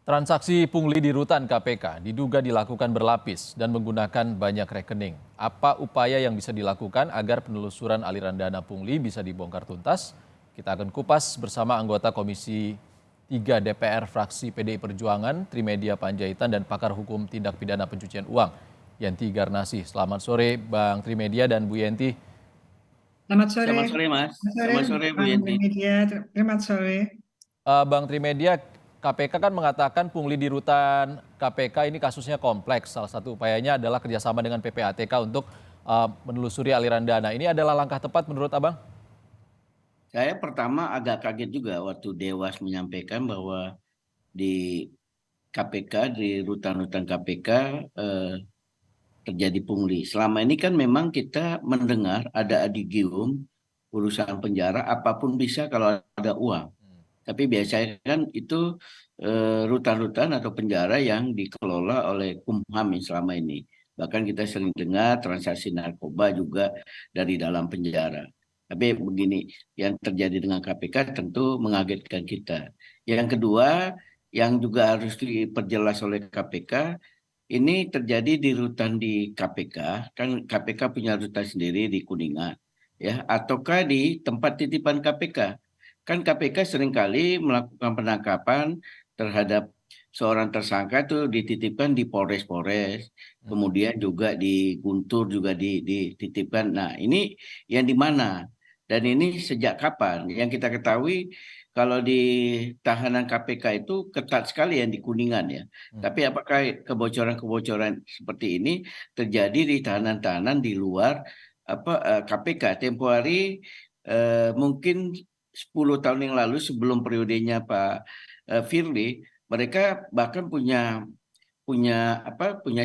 Transaksi pungli di rutan KPK diduga dilakukan berlapis dan menggunakan banyak rekening. Apa upaya yang bisa dilakukan agar penelusuran aliran dana pungli bisa dibongkar tuntas? Kita akan kupas bersama anggota Komisi 3 DPR fraksi PDI Perjuangan, Trimedia Panjaitan, dan pakar hukum tindak pidana pencucian uang, Yanti Garnasih. Selamat sore Bang Trimedia dan Bu Yanti. Selamat sore. Selamat sore, Mas. Selamat sore, Selamat sore, Bu Bang Yenti. Media. Selamat sore. Bang Trimedia, KPK kan mengatakan pungli di rutan KPK ini kasusnya kompleks. Salah satu upayanya adalah kerjasama dengan PPATK untuk menelusuri aliran dana. Ini adalah langkah tepat menurut Abang? Saya pertama agak kaget juga waktu Dewas menyampaikan bahwa di KPK, di rutan-rutan KPK terjadi pungli. Selama ini kan memang kita mendengar ada adigium, urusan penjara, apapun bisa kalau ada uang. Tapi biasanya kan itu rutan-rutan atau penjara yang dikelola oleh Kumham yang selama ini. Bahkan kita sering dengar transaksi narkoba juga dari dalam penjara. Tapi begini, yang terjadi dengan KPK tentu mengagetkan kita. Yang kedua, yang juga harus diperjelas oleh KPK, ini terjadi di rutan di KPK, kan KPK punya rutan sendiri di Kuningan, ya, ataukah di tempat titipan KPK? Kan KPK seringkali melakukan penangkapan terhadap seorang tersangka itu dititipkan di Polres-Polres, kemudian juga di Guntur juga dititipkan. Nah, ini yang di mana? Dan ini sejak kapan? Yang kita ketahui kalau di tahanan KPK itu ketat sekali yang di Kuningan ya. Tapi apakah kebocoran-kebocoran seperti ini terjadi di tahanan-tahanan di luar KPK? Tempo hari mungkin 10 tahun yang lalu sebelum periodenya Pak Firly, mereka bahkan punya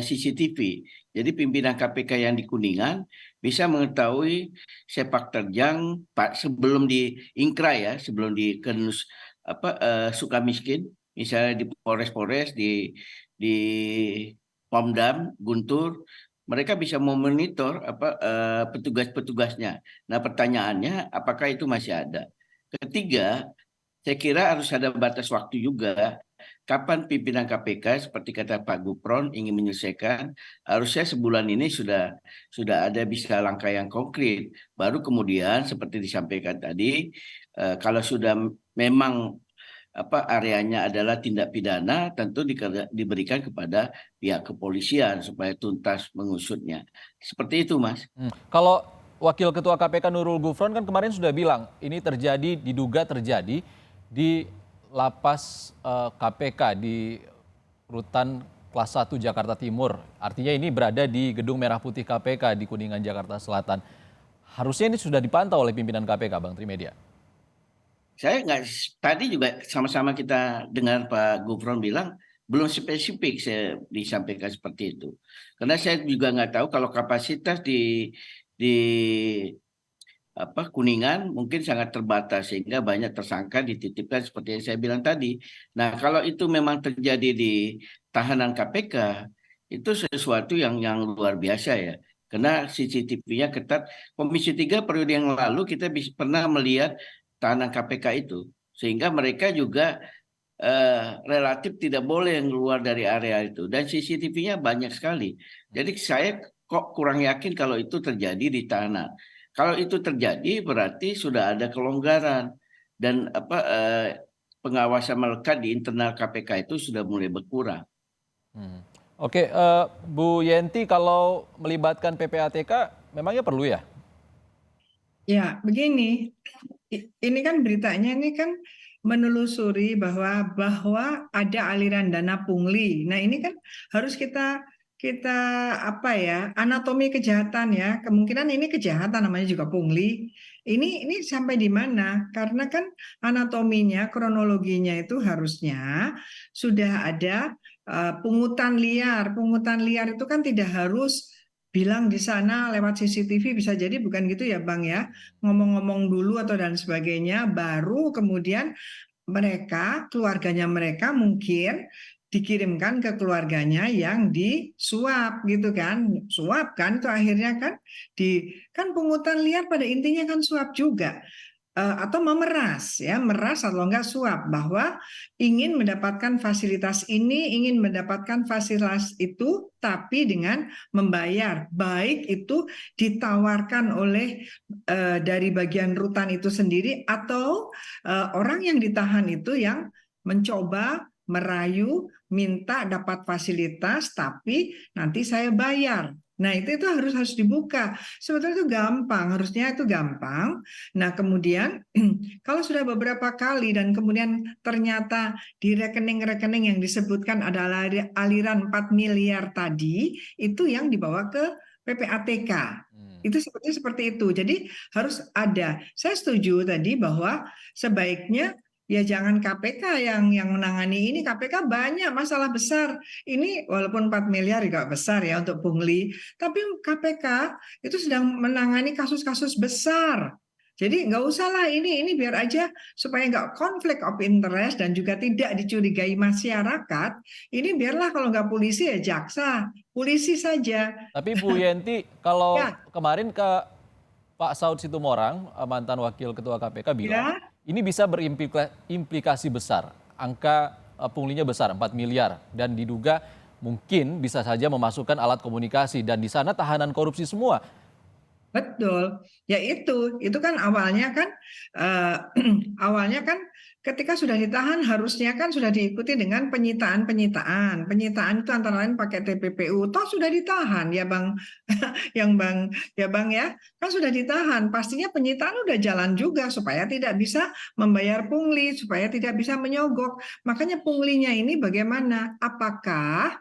CCTV. Jadi pimpinan KPK yang di Kuningan bisa mengetahui sepak terjang Pak sebelum di Ingkra ya, sebelum di Kenus Sukamiskin, misalnya di Polres-Polres di Pomdam, Guntur, mereka bisa memonitor petugas-petugasnya. Nah, pertanyaannya apakah itu masih ada? Ketiga, saya kira harus ada batas waktu juga. Kapan pimpinan KPK seperti kata Pak Gufron ingin menyelesaikan, harusnya sebulan ini sudah ada bisa langkah yang konkret. Baru kemudian seperti disampaikan tadi, kalau sudah memang areanya adalah tindak pidana, tentu diberikan kepada pihak kepolisian supaya tuntas mengusutnya. Seperti itu, Mas. Kalau Wakil Ketua KPK Nurul Gufron kan kemarin sudah bilang ini diduga terjadi di lapas KPK di rutan kelas 1 Jakarta Timur. Artinya ini berada di Gedung Merah Putih KPK di Kuningan, Jakarta Selatan. Harusnya ini sudah dipantau oleh pimpinan KPK, Bang Trimedia. Saya nggak, tadi juga sama-sama kita dengar Pak Gufron bilang belum spesifik saya disampaikan seperti itu. Karena saya juga nggak tahu kalau kapasitas di Kuningan mungkin sangat terbatas sehingga banyak tersangka dititipkan seperti yang saya bilang tadi. Nah, kalau itu memang terjadi di tahanan KPK, itu sesuatu yang luar biasa ya. Karena CCTV-nya ketat. Komisi 3 periode yang lalu kita pernah melihat tahanan KPK itu. Sehingga mereka juga relatif tidak boleh yang keluar dari area itu. Dan CCTV-nya banyak sekali. Jadi saya kok kurang yakin kalau itu terjadi di tahanan. Kalau itu terjadi berarti sudah ada kelonggaran dan pengawasan melekat di internal KPK itu sudah mulai berkurang. Oke, Bu Yenti, kalau melibatkan PPATK memangnya perlu ya? Ya, begini. Ini kan beritanya ini kan menelusuri bahwa ada aliran dana pungli. Nah, ini kan harus kita kita apa ya, anatomi kejahatan ya. Kemungkinan ini kejahatan namanya juga pungli. Ini sampai di mana? Karena kan anatominya, kronologinya itu harusnya sudah ada pungutan liar. Pungutan liar itu kan tidak harus bilang di sana lewat CCTV, bisa jadi bukan gitu ya Bang ya, ngomong-ngomong dulu atau dan sebagainya, baru kemudian keluarganya mereka mungkin dikirimkan ke keluarganya yang disuap gitu kan. Suap kan itu akhirnya kan kan pungutan liar pada intinya kan suap juga. atau memeras ya, meras atau enggak suap, bahwa ingin mendapatkan fasilitas ini, ingin mendapatkan fasilitas itu, tapi dengan membayar, baik itu ditawarkan oleh dari bagian rutan itu sendiri atau orang yang ditahan itu yang mencoba merayu minta dapat fasilitas tapi nanti saya bayar. Nah, itu harus dibuka. Sebetulnya itu gampang, harusnya itu gampang. Nah, kemudian kalau sudah beberapa kali dan kemudian ternyata di rekening-rekening yang disebutkan adalah aliran 4 miliar tadi, itu yang dibawa ke PPATK. Itu seperti itu. Jadi harus ada. Saya setuju tadi bahwa sebaiknya ya jangan KPK yang menangani ini. KPK banyak masalah besar. Ini walaupun 4 miliar juga besar ya untuk pungli, tapi KPK itu sedang menangani kasus-kasus besar. Jadi nggak usah lah ini biar aja supaya nggak konflik of interest dan juga tidak dicurigai masyarakat. Ini biarlah kalau nggak polisi ya jaksa, polisi saja. Tapi Bu Yenti, kalau Ya, kemarin ke Pak Saud Situmorang, mantan Wakil Ketua KPK bilang, ya. ini bisa berimplikasi besar. Angka punglinya besar, 4 miliar. Dan diduga mungkin bisa saja memasukkan alat komunikasi. Dan di sana tahanan korupsi semua. Betul, ya itu kan awalnya kan eh, awalnya kan ketika sudah ditahan harusnya kan sudah diikuti dengan penyitaan itu antara lain pakai TPPU, toh sudah ditahan ya Bang, ya kan sudah ditahan, pastinya penyitaan udah jalan juga supaya tidak bisa membayar pungli, supaya tidak bisa menyogok, makanya punglinya ini bagaimana, apakah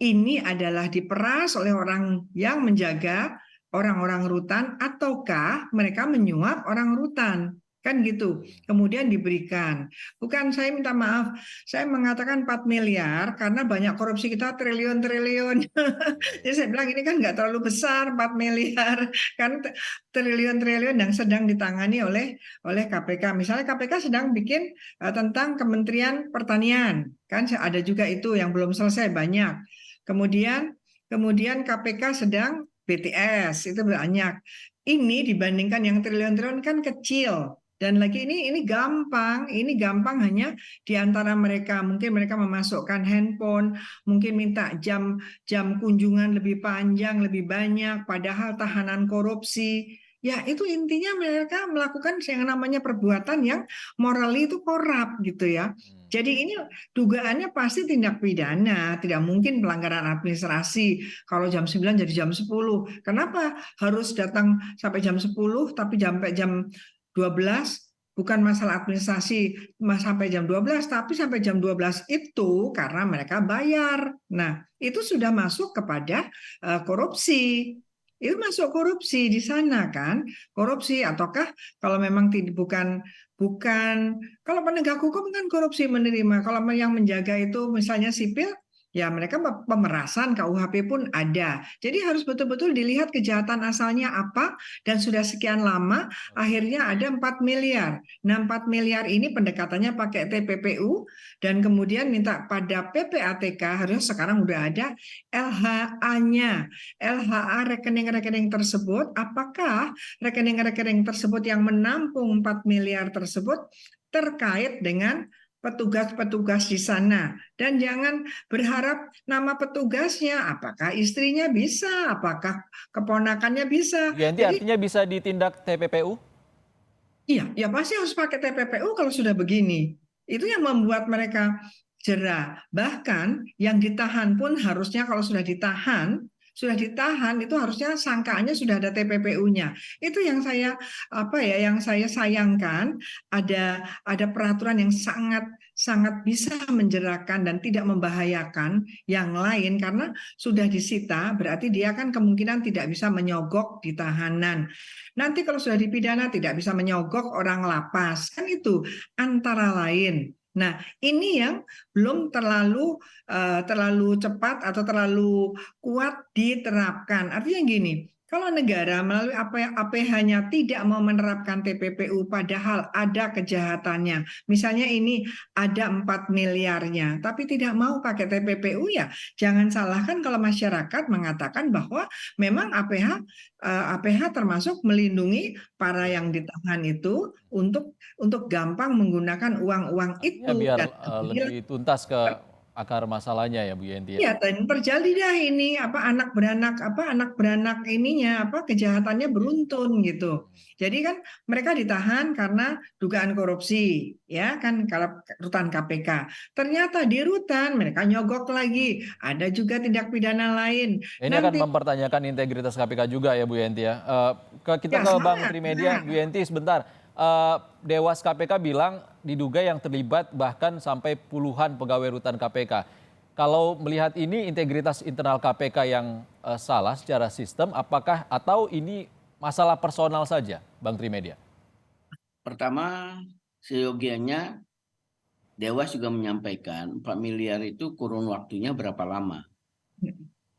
ini adalah diperas oleh orang yang menjaga orang-orang rutan ataukah mereka menyuap orang rutan, kan gitu, kemudian diberikan. Bukan saya minta maaf, saya mengatakan 4 miliar karena banyak korupsi kita triliun-triliun. Jadi saya bilang ini kan nggak terlalu besar 4 miliar kan, triliun-triliun yang sedang ditangani oleh KPK. Misalnya KPK sedang bikin tentang Kementerian Pertanian, kan ada juga itu yang belum selesai banyak. Kemudian KPK sedang BTS itu banyak. Ini dibandingkan yang triliun-triliun kan kecil. Dan lagi ini gampang hanya di antara mereka. Mungkin mereka memasukkan handphone, mungkin minta jam kunjungan lebih panjang, lebih banyak, padahal tahanan korupsi. Ya itu intinya mereka melakukan yang namanya perbuatan yang morally itu korup gitu ya. Jadi ini dugaannya pasti tindak pidana, tidak mungkin pelanggaran administrasi. Kalau jam 9 jadi jam 10. Kenapa harus datang sampai jam 10 tapi sampai jam 12? Bukan masalah administrasi sampai jam 12, tapi sampai jam 12 itu karena mereka bayar. Nah, itu sudah masuk kepada korupsi. Itu masuk korupsi di sana kan? Korupsi ataukah kalau memang bukan kalau penegak hukum kan korupsi menerima. Kalau yang menjaga itu misalnya sipil, ya mereka pemerasan, KUHP pun ada. Jadi harus betul-betul dilihat kejahatan asalnya apa dan sudah sekian lama akhirnya ada 4 miliar. Nah 4 miliar ini pendekatannya pakai TPPU dan kemudian minta pada PPATK, harusnya sekarang udah ada LHA-nya. LHA rekening-rekening tersebut, apakah rekening-rekening tersebut yang menampung 4 miliar tersebut terkait dengan petugas-petugas di sana, dan jangan berharap nama petugasnya apakah istrinya bisa, apakah keponakannya bisa. Bu Yenti, Jadi artinya bisa ditindak TPPU? iya, ya pasti harus pakai TPPU kalau sudah begini. Itu yang membuat mereka jera. Bahkan yang ditahan pun harusnya kalau sudah ditahan itu harusnya sangkaannya sudah ada TPPU-nya. Itu yang saya sayangkan, ada peraturan yang sangat sangat bisa menjerakan dan tidak membahayakan yang lain karena sudah disita, berarti dia kan kemungkinan tidak bisa menyogok di tahanan. Nanti kalau sudah dipidana tidak bisa menyogok orang lapas, kan itu antara lain. Nah, ini yang belum terlalu cepat atau terlalu kuat diterapkan. Artinya gini, Kalau negara melalui APH-nya tidak mau menerapkan TPPU padahal ada kejahatannya, misalnya ini ada 4 miliarnya, tapi tidak mau pakai TPPU, ya jangan salahkan kalau masyarakat mengatakan bahwa memang APH termasuk melindungi para yang ditahan itu untuk gampang menggunakan uang-uang Artinya itu biar dan lebih tuntas ke akar masalahnya ya Bu Yenti ya. iya, dan terjadi dah ini anak beranak ininya kejahatannya beruntun gitu. Jadi kan mereka ditahan karena dugaan korupsi, ya kan kalau rutan KPK. Ternyata di rutan mereka nyogok lagi. Ada juga tindak pidana lain. Ini akan Nanti mempertanyakan integritas KPK juga ya Bu Yenti ya. Kita ya ke Bang sangat. Trimedia, Bu Yenti sebentar. Dewas KPK bilang diduga yang terlibat bahkan sampai puluhan pegawai rutan KPK. Kalau melihat ini integritas internal KPK yang salah secara sistem, apakah atau ini masalah personal saja, Bang Trimedia? Pertama, seyogianya Dewas juga menyampaikan 4 miliar itu kurun waktunya berapa lama?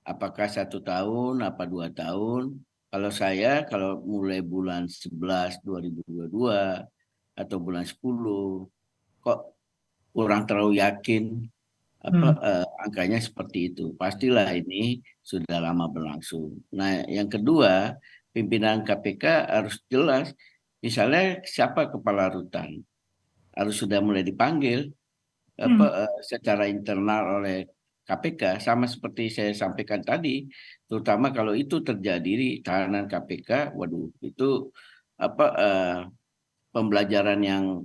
Apakah 1 tahun, apa 2 tahun? Kalau mulai bulan 11 2022 atau bulan 10, kok kurang terlalu yakin angkanya seperti itu. Pastilah ini sudah lama berlangsung. Nah, yang kedua, pimpinan KPK harus jelas, misalnya siapa kepala rutan, harus sudah mulai dipanggil secara internal oleh KPK, sama seperti saya sampaikan tadi, terutama kalau itu terjadi di tahanan KPK, waduh, itu pembelajaran yang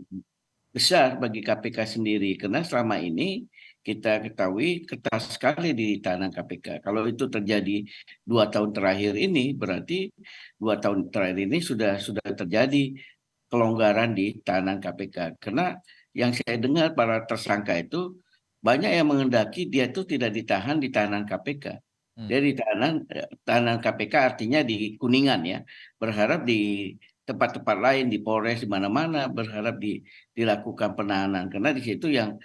besar bagi KPK sendiri, karena selama ini kita ketahui ketat sekali di tahanan KPK. Kalau itu terjadi 2 tahun terakhir ini, berarti 2 tahun terakhir ini sudah terjadi kelonggaran di tahanan KPK. Karena yang saya dengar para tersangka itu banyak yang menghendaki dia itu tidak ditahan di tahanan KPK. Dia di tahanan KPK artinya di Kuningan ya, berharap di tempat-tempat lain di Polres di mana-mana, berharap dilakukan penahanan karena di situ yang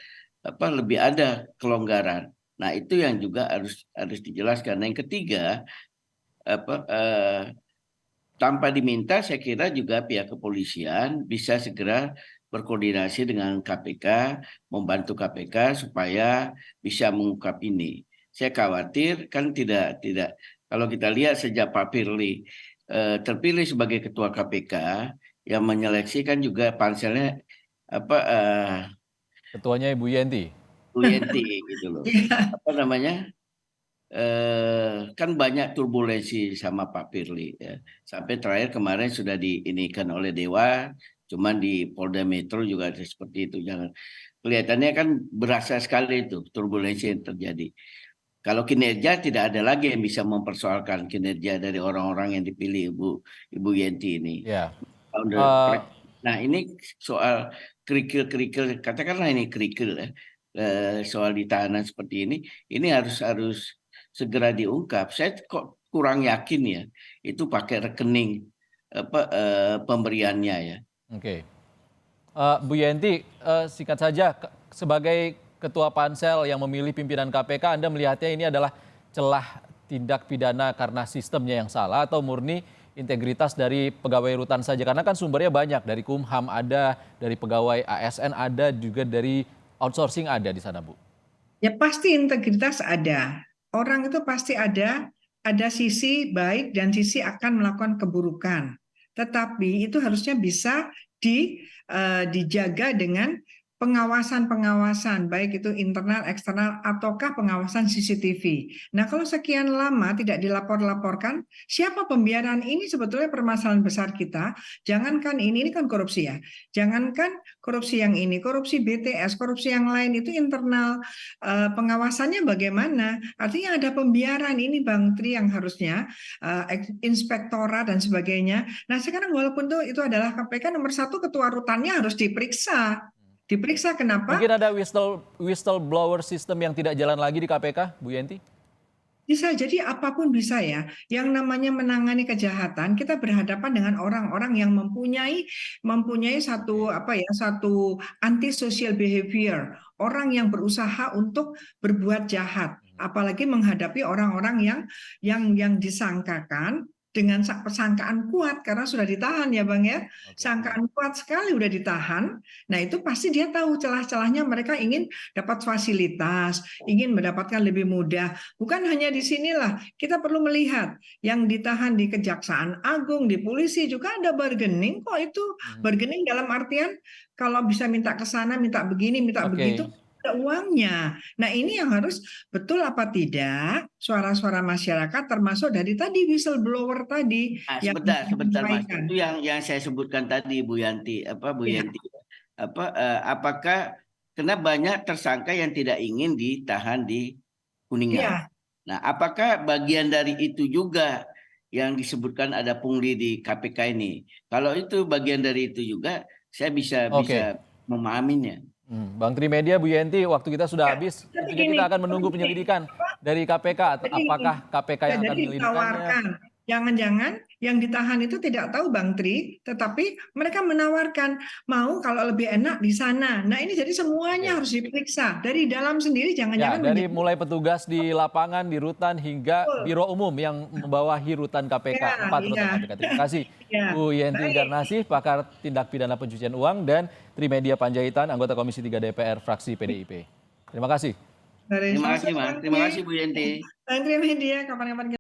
lebih ada kelonggaran. Nah, itu yang juga harus dijelaskan. Nah, yang ketiga, tanpa diminta, saya kira juga pihak kepolisian bisa segera berkoordinasi dengan KPK, membantu KPK supaya bisa mengungkap ini. Saya khawatir kan tidak kalau kita lihat sejak Pak Firly terpilih sebagai ketua KPK, yang menyeleksi kan juga panselnya Ketuanya Ibu Yenti. Bu Yenti gitu loh. Apa namanya? Kan banyak turbulensi sama Pak Firly ya. Sampai terakhir kemarin sudah diinikan oleh Dewa, cuman di Polda Metro juga ada seperti itu. Jangan kelihatannya kan berasa sekali itu turbulensi yang terjadi. Kalau kinerja tidak ada lagi yang bisa mempersoalkan kinerja dari orang-orang yang dipilih Ibu Yenti ini. Ya. Nah, ini soal kerikil-kerikil, katakanlah ini kerikil ya, soal di tahanan seperti ini harus segera diungkap. Saya kok kurang yakin ya itu pakai rekening pemberiannya ya. Oke. Bu Yenti, singkat saja, sebagai Ketua Pansel yang memilih pimpinan KPK, Anda melihatnya ini adalah celah tindak pidana karena sistemnya yang salah atau murni integritas dari pegawai rutan saja? Karena kan sumbernya banyak, dari Kumham ada, dari pegawai ASN ada, juga dari outsourcing ada di sana, Bu. Ya pasti integritas ada. Orang itu pasti ada sisi baik dan sisi akan melakukan keburukan. Tetapi itu harusnya bisa dijaga dengan pengawasan-pengawasan, baik itu internal, eksternal, ataukah pengawasan CCTV. Nah, kalau sekian lama tidak dilapor-laporkan, siapa pembiaran ini sebetulnya permasalahan besar kita. Jangankan ini kan korupsi ya. Jangankan korupsi yang ini, korupsi BTS, korupsi yang lain itu internal pengawasannya bagaimana? Artinya ada pembiaran ini Bang Tri yang harusnya inspektorat dan sebagainya. Nah, sekarang walaupun itu adalah KPK nomor 1, ketua rutannya harus diperiksa. Diperiksa kenapa? Mungkin ada whistleblower system yang tidak jalan lagi di KPK, Bu Yenti? Bisa jadi apapun bisa ya. Yang namanya menangani kejahatan, kita berhadapan dengan orang-orang yang mempunyai satu antisocial behavior, orang yang berusaha untuk berbuat jahat, apalagi menghadapi orang-orang yang disangkakan dengan persangkaan kuat karena sudah ditahan ya Bang ya. Oke. Sangkaan kuat sekali udah ditahan. Nah, itu pasti dia tahu celah-celahnya mereka ingin dapat fasilitas, ingin mendapatkan lebih mudah. Bukan hanya di sinilah, kita perlu melihat yang ditahan di Kejaksaan Agung, di polisi juga ada bargaining kok itu. Bargaining dalam artian kalau bisa minta ke sana, minta begini, minta Oke. begitu, ada uangnya. Nah, ini yang harus betul apa tidak suara-suara masyarakat termasuk dari tadi whistleblower tadi Ah, yang sebentar Mas. menyampaikan. Itu yang saya sebutkan tadi Bu Yanti, Bu Ya, Yanti. Apakah karena banyak tersangka yang tidak ingin ditahan di Kuningan. ya, Nah, apakah bagian dari itu juga yang disebutkan ada pungli di KPK ini? Kalau itu bagian dari itu juga, saya bisa Oke. memahaminya. Bang Trimedia, Bu Yenti, waktu kita sudah ya. habis. Tapi Tentunya gini, kita akan menunggu penyelidikan dari KPK. jadi Apakah KPK ya, yang akan jadi menyelidikannya? ditawarkan. Jangan-jangan yang ditahan itu tidak tahu Bang Tri, tetapi mereka menawarkan mau kalau lebih enak di sana. Nah, ini jadi semuanya Oke. harus diperiksa dari dalam sendiri. Ya, Jangan-jangan dari mulai petugas di lapangan, di rutan, hingga betul. biro umum yang membawahi rutan KPK, Ya, 4 rutan ya. KPK. Terima kasih Ya, Bu Yenti baik. Garnasih, pakar tindak pidana pencucian uang, dan Trimedia Panjaitan, anggota Komisi 3 DPR, fraksi PDIP. Terima kasih. Dari Terima kasih sama-sama Mas, Bang terima Tri. kasih Bu Yanti. Bang Tri Media, kapan-kapan